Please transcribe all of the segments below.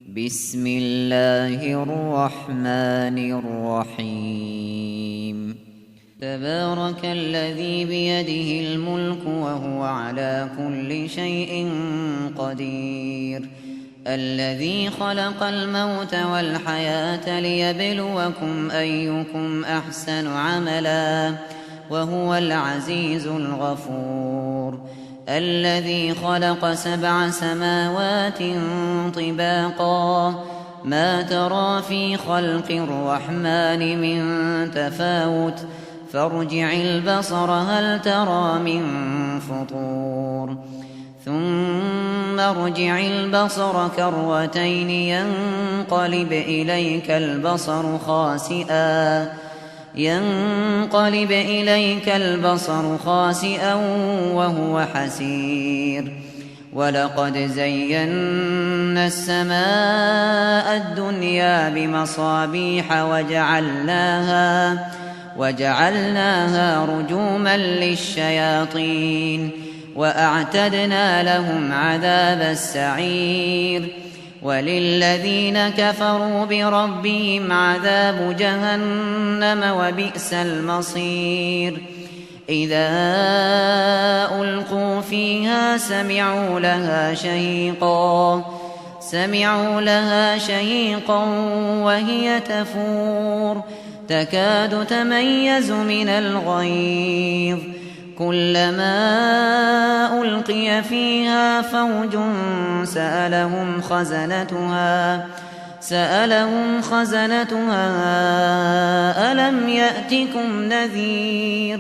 بسم الله الرحمن الرحيم. تبارك الذي بيده الملك وهو على كل شيء قدير. الذي خلق الموت والحياة ليبلوكم أيكم أحسن عملا وهو العزيز الغفور. الذي خلق 7 سماوات طباقا ما ترى في خلق الرحمن من تفاوت فارجع البصر هل ترى من فطور ثم ارجع البصر كرتين ينقلب إليك البصر خاسئا وهو حسير. ولقد زينا السماء الدنيا بمصابيح وجعلناها رجوما للشياطين وأعتدنا لهم عذاب السعير. وللذين كفروا بربهم عذاب جهنم وبئس المصير. إذا ألقوا فيها سمعوا لها شهيقا وهي تفور تكاد تميز من الغيظ. كلما ألقي فيها فوج سألهم خزنتها ألم يأتكم نذير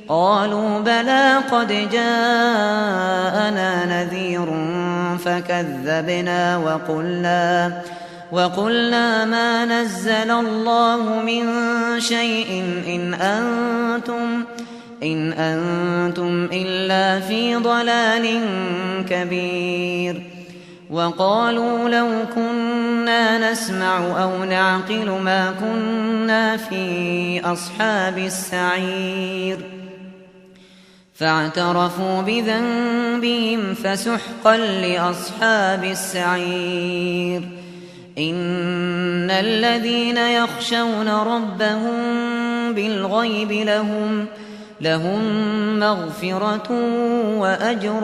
قالوا بلى قد جاءنا نذير فكذبنا وقلنا ما نزل الله من شيء إن أنتم إلا في ضلال كبير. وقالوا لو كنا نسمع أو نعقل ما كنا في أصحاب السعير. فاعترفوا بذنبهم فسحقا لأصحاب السعير. إن الذين يخشون ربهم بالغيب لهم مغفرة وأجر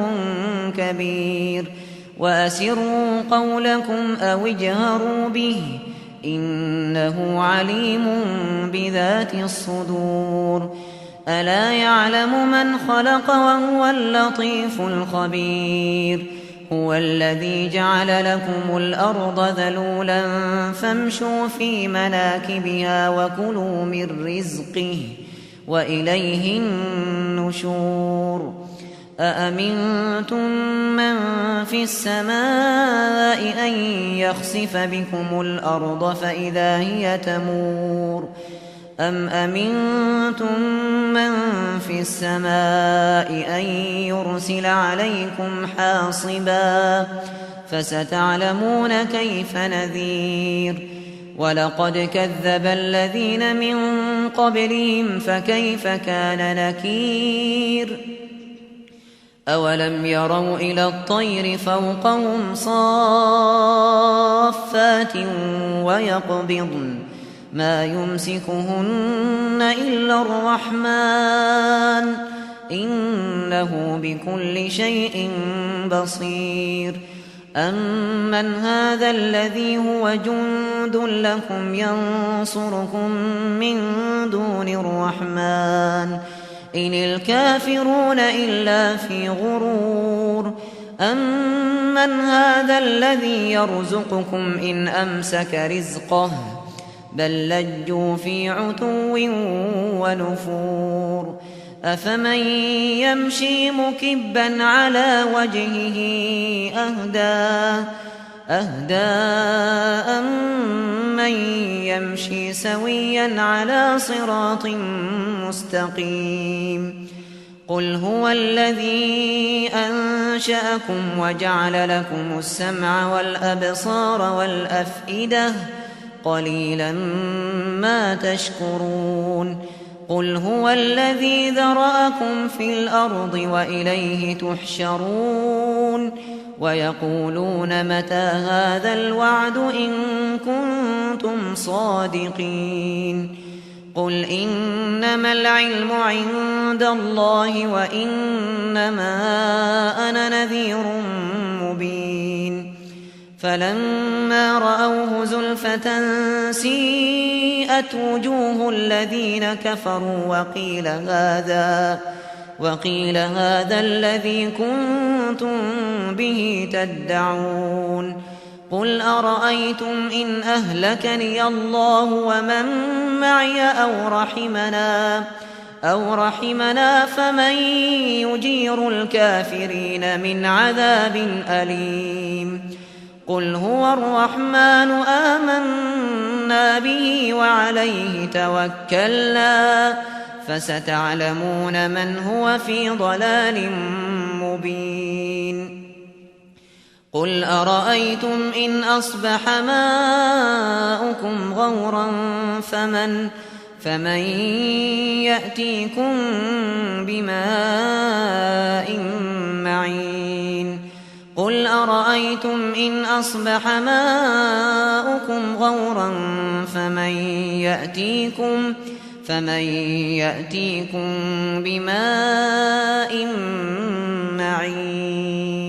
كبير. وأسروا قولكم أو اجهروا به إنه عليم بذات الصدور. ألا يعلم من خلق وهو اللطيف الخبير. هو الذي جعل لكم الأرض ذلولا فامشوا في مناكبها وكلوا من رزقه وإليه النشور. أأمنتم من في السماء أن يخسف بكم الأرض فإذا هي تمور أم أمنتم من في السماء أن يرسل عليكم حاصبا فستعلمون كيف نذير. ولقد كذب الذين من قبلهم فكيف كان نكير. أولم يروا إلى الطير فوقهم صافات ويقبضن ما يمسكهن إلا الرحمن إنه بكل شيء بصير. أمن هذا الذي هو جند لكم ينصركم من دون الرحمن إن الكافرون إلا في غرور. أمن هذا الذي يرزقكم إن أمسك رزقه بل لجوا في عتو ونفور. أفمن يمشي مكبا على وجهه أهدى أمن يمشي سويا على صراط مستقيم. قل هو الذي أنشأكم وجعل لكم السمع والأبصار والأفئدة قليلا ما تشكرون. قل هو الذي ذرأكم في الأرض وإليه تحشرون. ويقولون متى هذا الوعد إن كنتم صادقين قل إنما العلم عند الله وإنما أنا نذير مبين فلما رأوه زلفة سيئت وجوه الذين كفروا وقيل هذا الذي كنتم به تدعون قل أرأيتم إن أهلكني الله ومن معي أو رحمنا فمن يجير الكافرين من عذاب أليم قل هو الرحمن آمنا به وعليه توكلنا فستعلمون من هو في ضلال مبين قل أرأيتم إن أصبح ماؤكم غورا فمن يأتيكم بماء معين قل أرأيتم إن أصبح ماؤكم غورا فمن يأتيكم بماء معين